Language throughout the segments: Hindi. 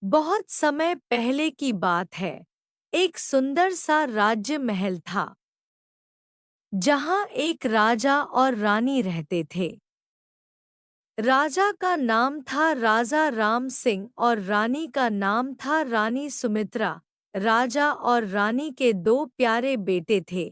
बहुत समय पहले की बात है। एक सुंदर सा राज्य महल था जहाँ एक राजा और रानी रहते थे। राजा का नाम था राजा राम सिंह और रानी का नाम था रानी सुमित्रा। राजा और रानी के दो प्यारे बेटे थे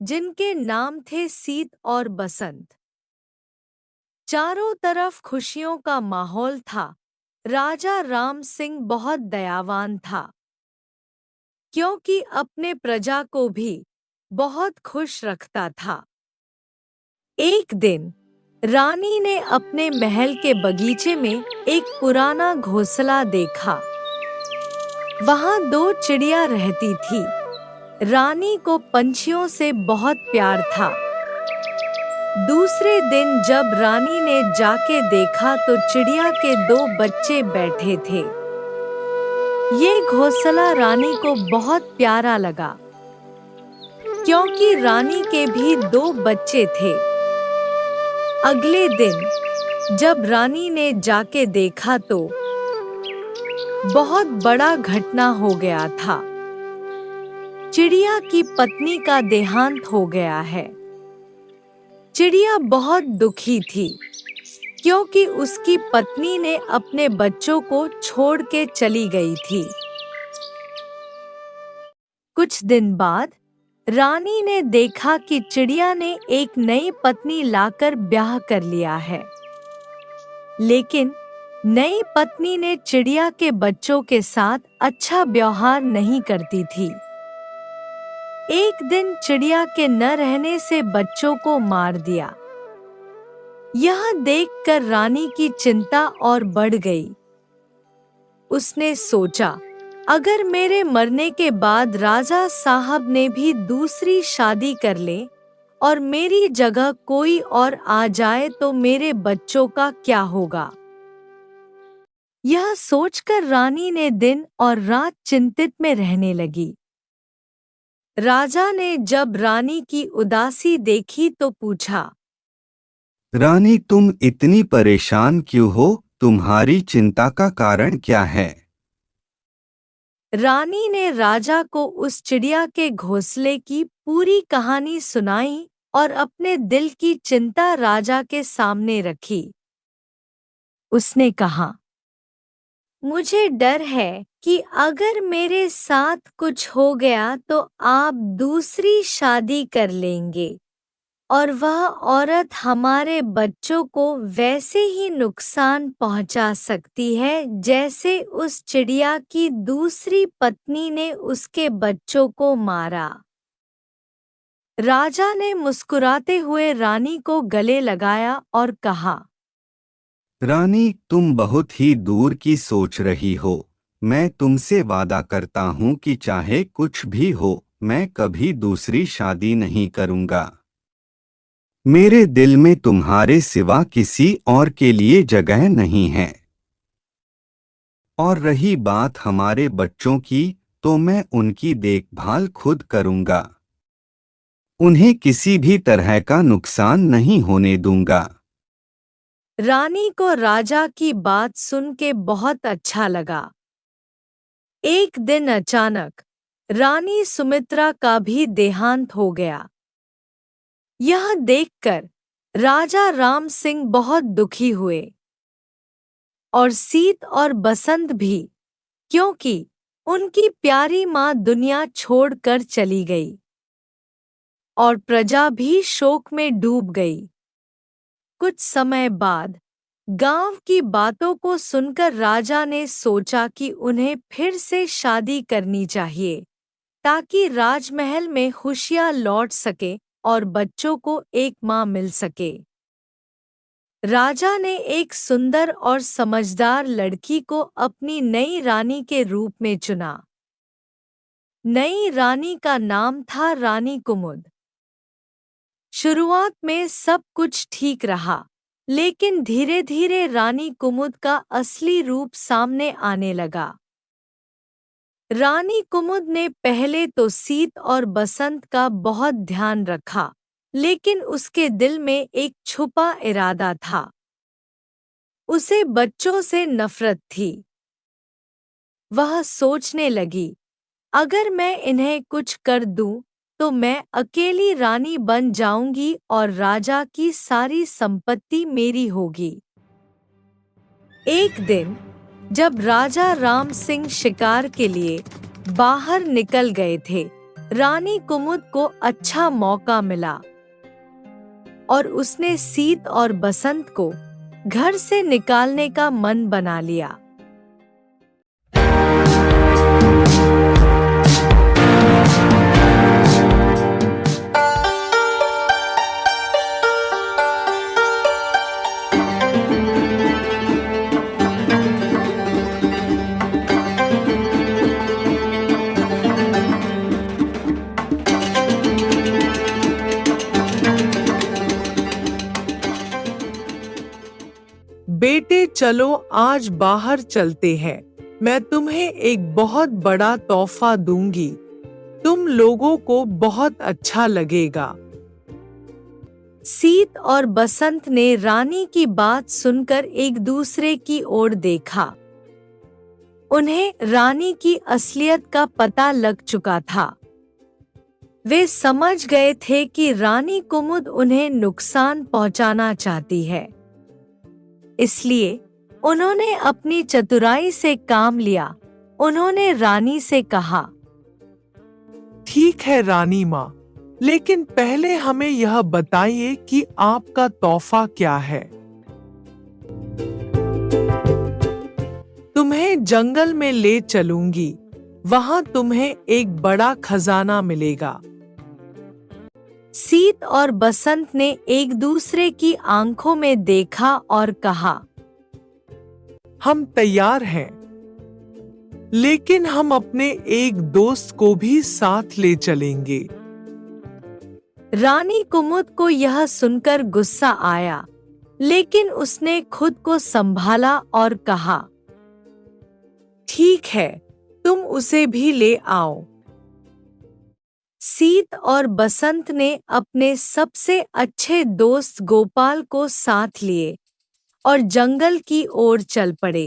जिनके नाम थे सीत और बसंत। चारों तरफ खुशियों का माहौल था। राजा राम सिंह बहुत दयावान था क्योंकि अपने प्रजा को भी बहुत खुश रखता था। एक दिन रानी ने अपने महल के बगीचे में एक पुराना घोंसला देखा। वहां दो चिड़िया रहती थी। रानी को पंछियों से बहुत प्यार था। दूसरे दिन जब रानी ने जाके देखा तो चिड़िया के दो बच्चे बैठे थे। ये घोंसला रानी को बहुत प्यारा लगा क्योंकि रानी के भी दो बच्चे थे। अगले दिन जब रानी ने जाके देखा तो बहुत बड़ा घटना हो गया था। चिड़िया की पत्नी का देहांत हो गया है। चिड़िया बहुत दुखी थी क्योंकि उसकी पत्नी ने अपने बच्चों को छोड़ के चली गई थी। कुछ दिन बाद रानी ने देखा कि चिड़िया ने एक नई पत्नी लाकर ब्याह कर लिया है। लेकिन नई पत्नी ने चिड़िया के बच्चों के साथ अच्छा व्यवहार नहीं करती थी। एक दिन चिड़िया के न रहने से बच्चों को मार दिया। यह देखकर रानी की चिंता और बढ़ गई। उसने सोचा, अगर मेरे मरने के बाद राजा साहब ने भी दूसरी शादी कर ले और मेरी जगह कोई और आ जाए तो मेरे बच्चों का क्या होगा। यह सोचकर रानी ने दिन और रात चिंतित में रहने लगी। राजा ने जब रानी की उदासी देखी तो पूछा, रानी तुम इतनी परेशान क्यों हो? तुम्हारी चिंता का कारण क्या है? रानी ने राजा को उस चिड़िया के घोंसले की पूरी कहानी सुनाई और अपने दिल की चिंता राजा के सामने रखी। उसने कहा, मुझे डर है कि अगर मेरे साथ कुछ हो गया तो आप दूसरी शादी कर लेंगे और वह औरत हमारे बच्चों को वैसे ही नुकसान पहुंचा सकती है जैसे उस चिड़िया की दूसरी पत्नी ने उसके बच्चों को मारा। राजा ने मुस्कुराते हुए रानी को गले लगाया और कहा, रानी तुम बहुत ही दूर की सोच रही हो। मैं तुमसे वादा करता हूँ कि चाहे कुछ भी हो मैं कभी दूसरी शादी नहीं करूँगा। मेरे दिल में तुम्हारे सिवा किसी और के लिए जगह नहीं है। और रही बात हमारे बच्चों की, तो मैं उनकी देखभाल खुद करूँगा। उन्हें किसी भी तरह का नुकसान नहीं होने दूंगा। रानी को राजा की बात सुन के बहुत अच्छा लगा। एक दिन अचानक रानी सुमित्रा का भी देहांत हो गया। यह देखकर राजा राम सिंह बहुत दुखी हुए और सीत और बसंत भी, क्योंकि उनकी प्यारी माँ दुनिया छोड़कर चली गई और प्रजा भी शोक में डूब गई। कुछ समय बाद गांव की बातों को सुनकर राजा ने सोचा कि उन्हें फिर से शादी करनी चाहिए ताकि राजमहल में खुशियां लौट सके और बच्चों को एक मां मिल सके। राजा ने एक सुंदर और समझदार लड़की को अपनी नई रानी के रूप में चुना। नई रानी का नाम था रानी कुमुद। शुरुआत में सब कुछ ठीक रहा, लेकिन धीरे धीरे रानी कुमुद का असली रूप सामने आने लगा। रानी कुमुद ने पहले तो सीत और बसंत का बहुत ध्यान रखा, लेकिन उसके दिल में एक छुपा इरादा था। उसे बच्चों से नफरत थी। वह सोचने लगी, अगर मैं इन्हें कुछ कर दूं, तो मैं अकेली रानी बन जाऊंगी और राजा की सारी संपत्ति मेरी होगी। एक दिन, जब राजा राम सिंह शिकार के लिए बाहर निकल गए थे, रानी कुमुद को अच्छा मौका मिला और उसने सीत और बसंत को घर से निकालने का मन बना लिया। बेटे चलो आज बाहर चलते हैं। मैं तुम्हें एक बहुत बड़ा तोहफा दूंगी। तुम लोगों को बहुत अच्छा लगेगा। सीत और बसंत ने रानी की बात सुनकर एक दूसरे की ओर देखा। उन्हें रानी की असलियत का पता लग चुका था। वे समझ गए थे कि रानी कुमुद उन्हें नुकसान पहुंचाना चाहती है। इसलिए उन्होंने अपनी चतुराई से काम लिया। उन्होंने रानी से कहा, ठीक है रानी माँ, लेकिन पहले हमें यह बताइए कि आपका तोहफा क्या है। तुम्हें जंगल में ले चलूंगी। वहां तुम्हें एक बड़ा खजाना मिलेगा। सीत और बसंत ने एक दूसरे की आंखों में देखा और कहा, हम तैयार हैं, लेकिन हम अपने एक दोस्त को भी साथ ले चलेंगे। रानी कुमुद को यह सुनकर गुस्सा आया, लेकिन उसने खुद को संभाला और कहा, ठीक है, तुम उसे भी ले आओ। सीत और बसंत ने अपने सबसे अच्छे दोस्त गोपाल को साथ लिए और जंगल की ओर चल पड़े।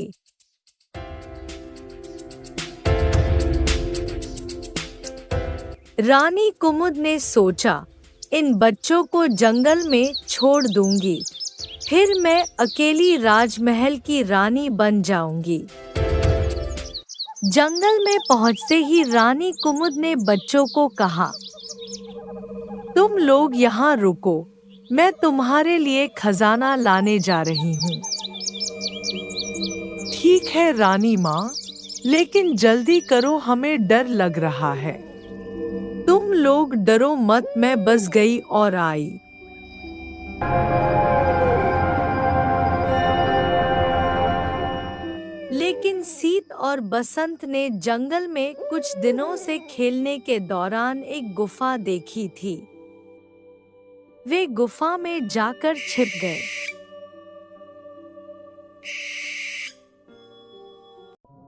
रानी कुमुद ने सोचा, इन बच्चों को जंगल में छोड़ दूंगी, फिर मैं अकेली राजमहल की रानी बन जाऊंगी। जंगल में पहुंचते ही रानी कुमुद ने बच्चों को कहा, तुम लोग यहाँ रुको, मैं तुम्हारे लिए खजाना लाने जा रही हूँ। ठीक है रानी माँ, लेकिन जल्दी करो, हमें डर लग रहा है। तुम लोग डरो मत, मैं बस गई और आई। लेकिन सीत और बसंत ने जंगल में कुछ दिनों से खेलने के दौरान एक गुफा देखी थी। वे गुफा में जाकर छिप गए।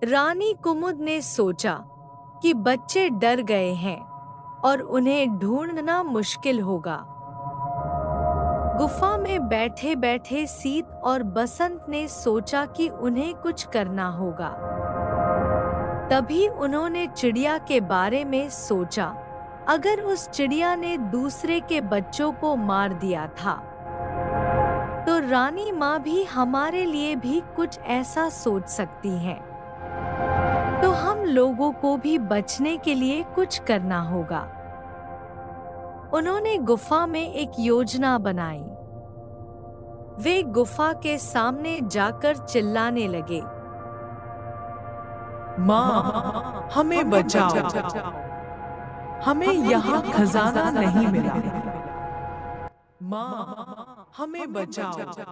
रानी कुमुद ने सोचा कि बच्चे डर गए हैं और उन्हें ढूंढना मुश्किल होगा। गुफा में बैठे बैठे सीत और बसंत ने सोचा कि उन्हें कुछ करना होगा। तभी उन्होंने चिड़िया के बारे में सोचा। अगर उस चिड़िया ने दूसरे के बच्चों को मार दिया था, तो रानी माँ भी हमारे लिए भी कुछ ऐसा सोच सकती हैं। तो हम लोगों को भी बचने के लिए कुछ करना होगा। उन्होंने गुफा में एक योजना बनाई। वे गुफा के सामने जाकर चिल्लाने लगे, माँ, हमें बचाओ, हमें यहाँ खजाना नहीं मिला। माँ, हमें बचाओ,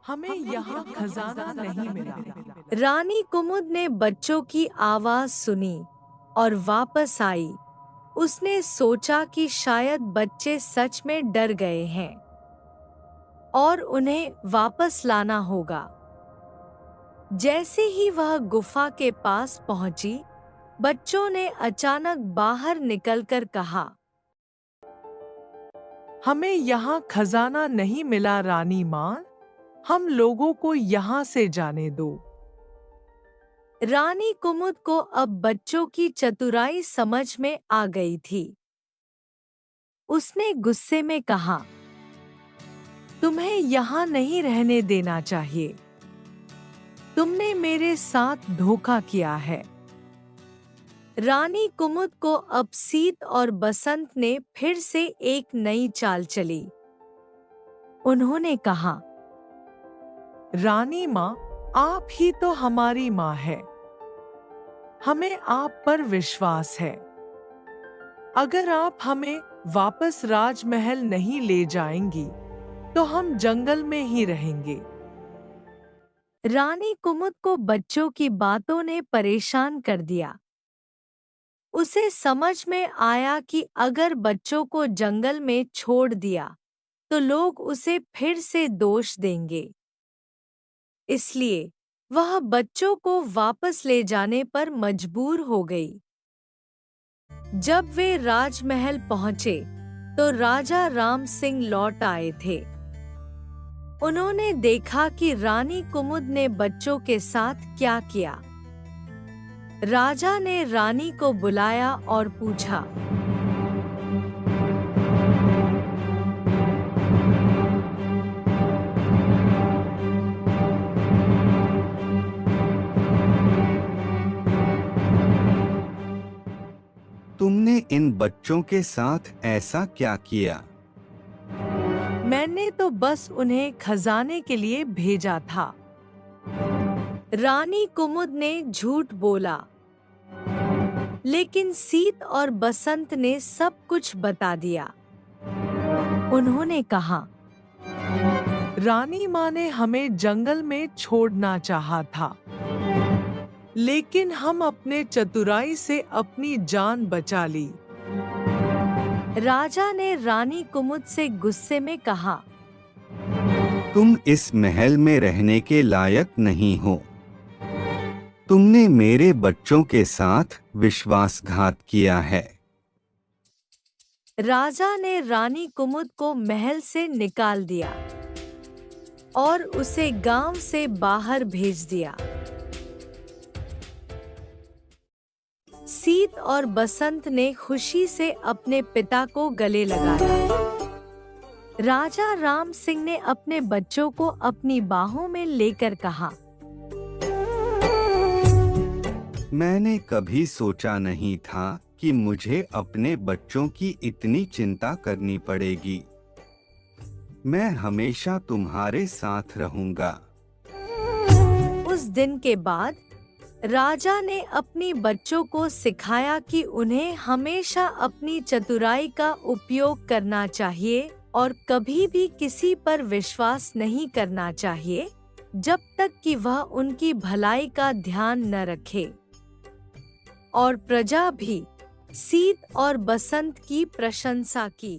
हमें यहाँ खजाना नहीं मिला। रानी कुमुद ने बच्चों की आवाज सुनी और वापस आई। उसने सोचा कि शायद बच्चे सच में डर गए हैं और उन्हें वापस लाना होगा। जैसे ही वह गुफा के पास पहुंची, बच्चों ने अचानक बाहर निकलकर कहा, हमें यहाँ खजाना नहीं मिला रानी माँ, हम लोगों को यहाँ से जाने दो। रानी कुमुद को अब बच्चों की चतुराई समझ में आ गई थी। उसने गुस्से में कहा, तुम्हें यहाँ नहीं रहने देना चाहिए। तुमने मेरे साथ धोखा किया है। रानी कुमुद को अब सीत और बसंत ने फिर से एक नई चाल चली। उन्होंने कहा, रानी माँ, आप ही तो हमारी माँ है। हमें आप पर विश्वास है। अगर आप हमें वापस राजमहल नहीं ले जाएंगी तो हम जंगल में ही रहेंगे। रानी कुमुद को बच्चों की बातों ने परेशान कर दिया। उसे समझ में आया कि अगर बच्चों को जंगल में छोड़ दिया तो लोग उसे फिर से दोष देंगे। इसलिए वह बच्चों को वापस ले जाने पर मजबूर हो गई। जब वे राजमहल पहुंचे तो राजा राम सिंह लौट आए थे। उन्होंने देखा कि रानी कुमुद ने बच्चों के साथ क्या किया। राजा ने रानी को बुलाया और पूछा, तुमने इन बच्चों के साथ ऐसा क्या किया? मैंने तो बस उन्हें खजाने के लिए भेजा था। रानी कुमुद ने झूठ बोला, लेकिन सीत और बसंत ने सब कुछ बता दिया। उन्होंने कहा, रानी माँ ने हमें जंगल में छोड़ना चाहा था, लेकिन हम अपने चतुराई से अपनी जान बचा ली। राजा ने रानी कुमुद से गुस्से में कहा, तुम इस महल में रहने के लायक नहीं हो। तुमने मेरे बच्चों के साथ विश्वासघात किया है। राजा ने रानी कुमुद को महल से निकाल दिया और उसे गांव से बाहर भेज दिया। सीत और बसंत ने खुशी से अपने पिता को गले लगाया। राजा राम सिंह ने अपने बच्चों को अपनी बाहों में लेकर कहा, मैंने कभी सोचा नहीं था कि मुझे अपने बच्चों की इतनी चिंता करनी पड़ेगी। मैं हमेशा तुम्हारे साथ रहूंगा। उस दिन के बाद राजा ने अपनी बच्चों को सिखाया कि उन्हें हमेशा अपनी चतुराई का उपयोग करना चाहिए और कभी भी किसी पर विश्वास नहीं करना चाहिए जब तक कि वह उनकी भलाई का ध्यान न रखे। और प्रजा भी सीत और बसंत की प्रशंसा की।